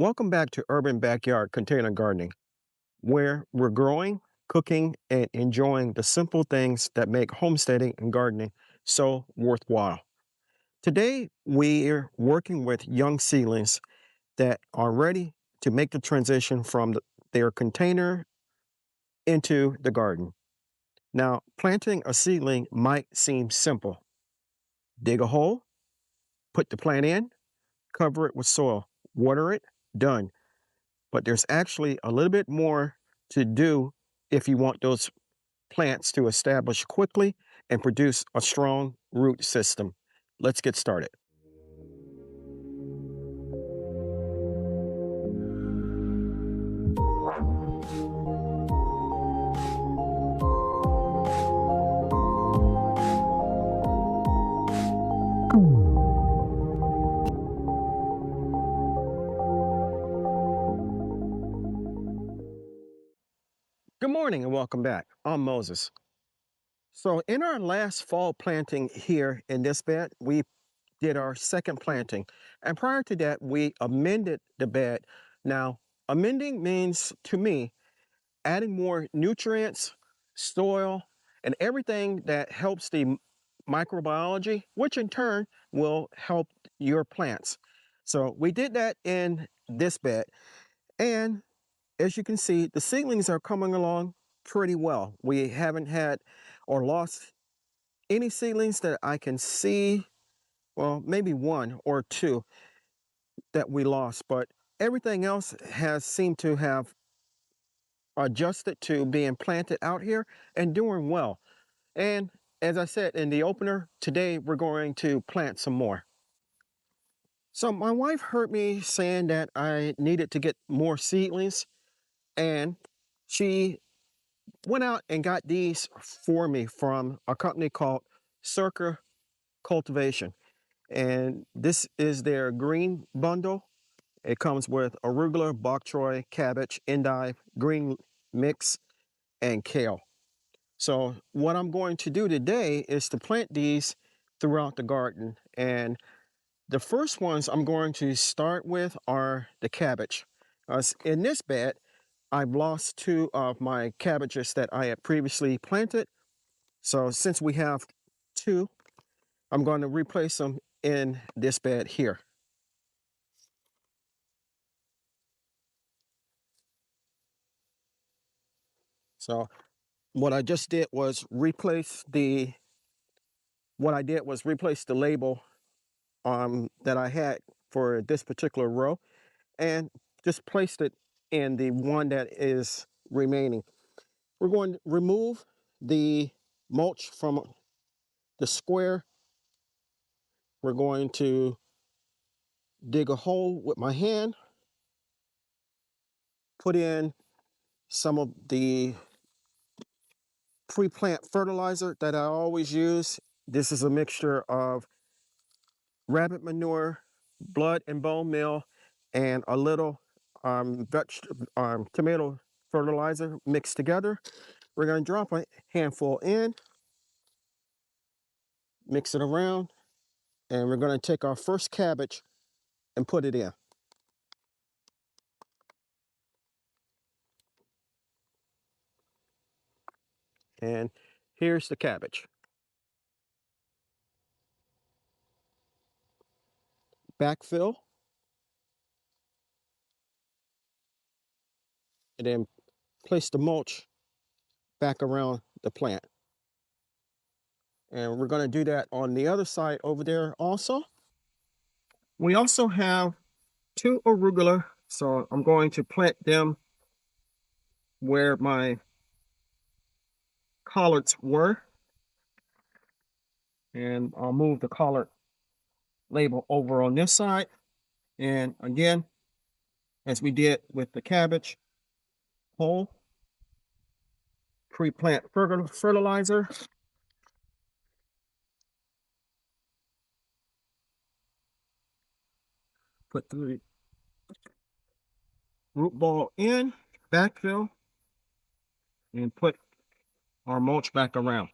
Welcome back to Urban Backyard Container Gardening, where we're growing, cooking, and enjoying the simple things that make homesteading and gardening so worthwhile. Today, we're working with young seedlings that are ready to make the transition from their container into the garden. Now, planting a seedling might seem simple. Dig a hole, put the plant in, cover it with soil, water it, done. But there's actually a little bit more to do if you want those plants to establish quickly and produce a strong root system. Let's get started. Good morning and welcome back. I'm Moses. So, in our last fall planting here in this bed, we did our second planting. And prior to that, we amended the bed. Now, amending means to me adding more nutrients, soil, and everything that helps the microbiology, which in turn will help your plants. So we did that in this bed. And as you can see, the seedlings are coming along pretty well. We haven't had or lost any seedlings that I can see. Well, maybe one or two that we lost, but everything else has seemed to have adjusted to being planted out here and doing well. And as I said in the opener, today we're going to plant some more. So my wife heard me saying that I needed to get more seedlings, and she went out and got these for me from a company called Circa Cultivation. And this is their green bundle. It comes with arugula, bok choy, cabbage, endive, green mix, and kale. So what I'm going to do today is to plant these throughout the garden. And the first ones I'm going to start with are the cabbage. In this bed, I've lost two of my cabbages that I had previously planted. So since we have two, I'm going to replace them in this bed here. So what I just did was replace the label that I had for this particular row and just placed it in the one that is remaining. We're going to remove the mulch from the square. We're going to dig a hole with my hand, put in some of the pre-plant fertilizer that I always use. This is a mixture of rabbit manure, blood and bone meal, and a little tomato fertilizer mixed together. We're going to drop a handful in, mix it around, and we're going to take our first cabbage and put it in. And here's the cabbage. Backfill, and then place the mulch back around the plant. And we're going to do that on the other side over there also. We also have two arugula, so I'm going to plant them where my collards were. And I'll move the collard label over on this side. And again, as we did with the cabbage, whole pre-plant fertilizer. Put the root ball in, backfill, and put our mulch back around.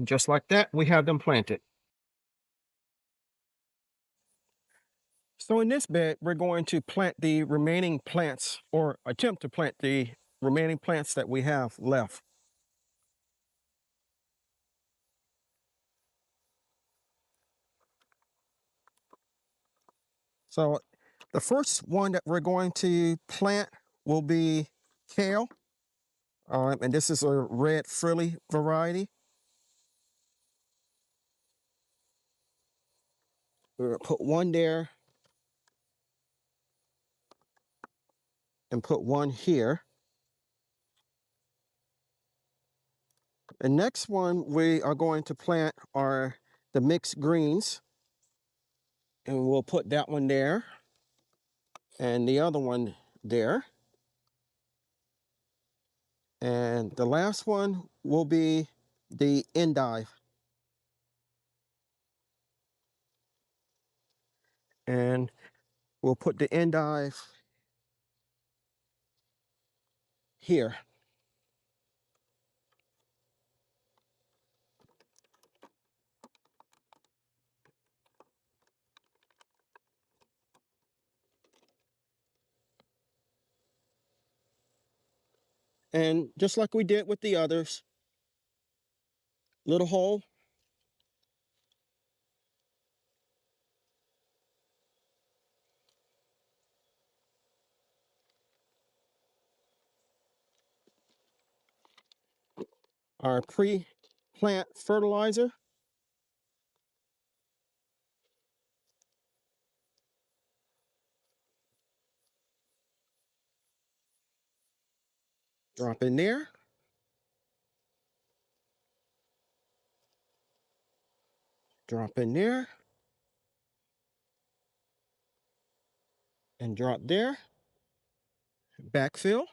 And just like that, we have them planted. So in this bed, we're going to plant the remaining plants, or attempt to plant the remaining plants that we have left. So the first one that we're going to plant will be kale. And this is a red frilly variety. We'll put one there and put one here. The next one we are going to plant are the mixed greens. And we'll put that one there and the other one there. And the last one will be the endive. And we'll put the endive here. And just like we did with the others, little hole. Our pre-plant fertilizer. Drop in there. Drop in there. And drop there. Backfill.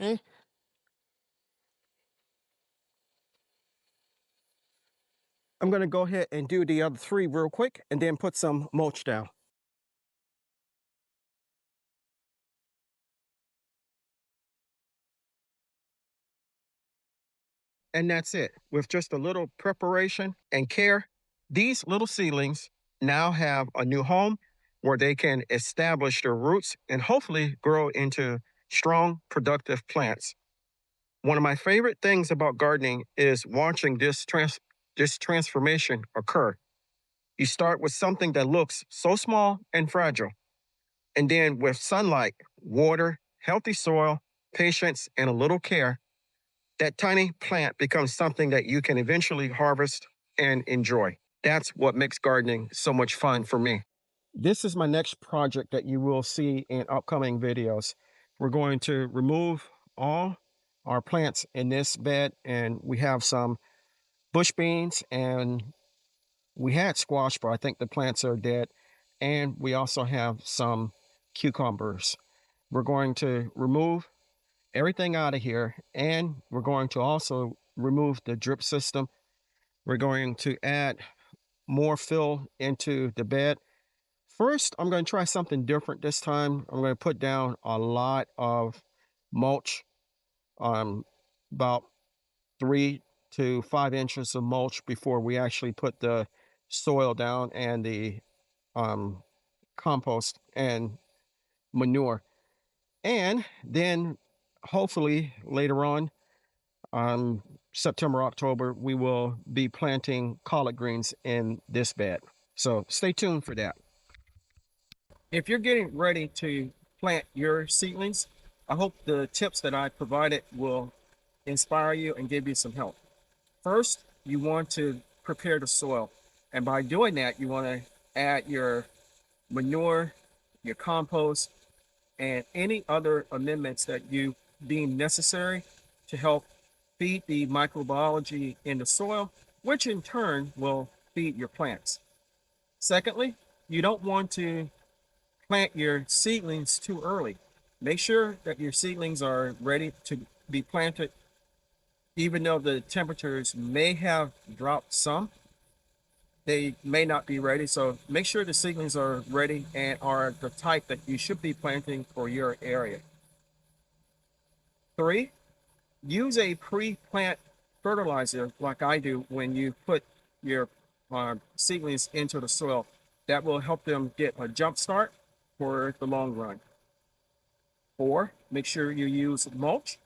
Okay. I'm going to go ahead and do the other three real quick and then put some mulch down. And that's it. With just a little preparation and care, these little seedlings now have a new home where they can establish their roots and hopefully grow into strong, productive plants. One of my favorite things about gardening is watching this transformation occur. You start with something that looks so small and fragile, and then with sunlight, water, healthy soil, patience, and a little care, that tiny plant becomes something that you can eventually harvest and enjoy. That's what makes gardening so much fun for me. This is my next project that you will see in upcoming videos. We're going to remove all our plants in this bed, and we have some bush beans, and we had squash, but I think the plants are dead. And we also have some cucumbers. We're going to remove everything out of here, and we're going to also remove the drip system. We're going to add more fill into the bed. First, I'm going to try something different this time. I'm going to put down a lot of mulch, about 3 to 5 inches of mulch before we actually put the soil down and the um, compost and manure. And then hopefully later on, September, October, we will be planting collard greens in this bed. So stay tuned for that. If you're getting ready to plant your seedlings, I hope the tips that I provided will inspire you and give you some help. First, you want to prepare the soil. And by doing that, you want to add your manure, your compost, and any other amendments that you deem necessary to help feed the microbiology in the soil, which in turn will feed your plants. Secondly, you don't want to plant your seedlings too early. Make sure that your seedlings are ready to be planted Even though the temperatures may have dropped some, they may not be ready. So make sure the seedlings are ready and are the type that you should be planting for your area. 3, use a pre-plant fertilizer like I do when you put your seedlings into the soil. That will help them get a jump start for the long run. 4, make sure you use mulch,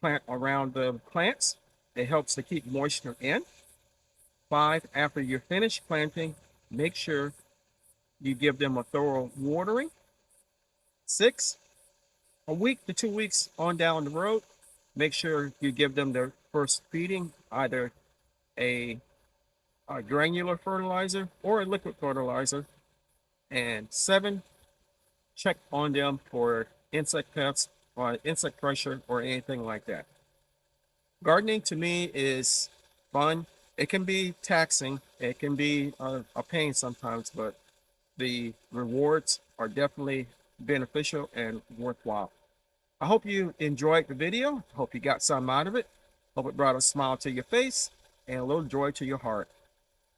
plant around the plants. It helps to keep moisture in. 5, after you're finished planting, make sure you give them a thorough watering. 6, a week to 2 weeks on down the road, make sure you give them their first feeding, either a, a granular fertilizer or a liquid fertilizer. And 7, check on them for insect pests or insect pressure or anything like that. Gardening to me is fun. It can be taxing. It can be a pain sometimes, but the rewards are definitely beneficial and worthwhile. I hope you enjoyed the video. Hope you got something out of it. Hope it brought a smile to your face and a little joy to your heart.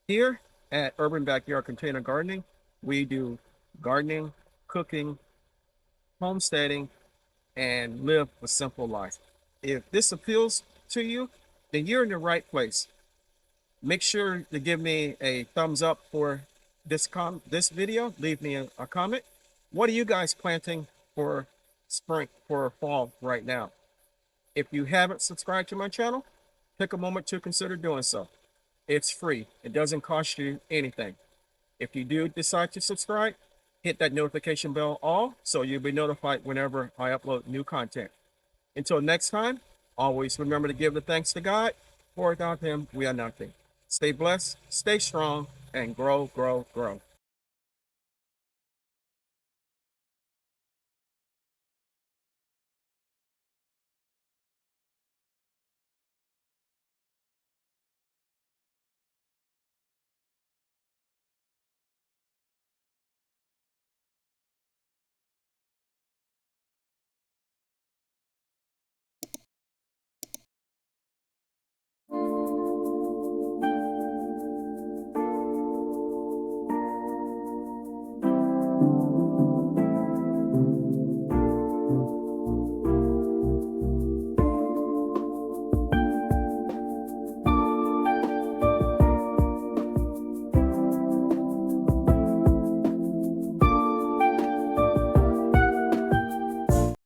Here at Urban Backyard Container Gardening, we do gardening, cooking, homesteading, and live a simple life. If this appeals to you, then you're in the right place. Make sure to give me a thumbs up for this video. Leave me a comment. What are you guys planting for spring, for fall right now? If you haven't subscribed to my channel, take a moment to consider doing so. It's free. It doesn't cost you anything. If you do decide to subscribe, hit that notification bell all so you'll be notified whenever I upload new content. Until next time, always remember to give the thanks to God, for without him, we are nothing. Stay blessed, stay strong, and grow, grow, grow.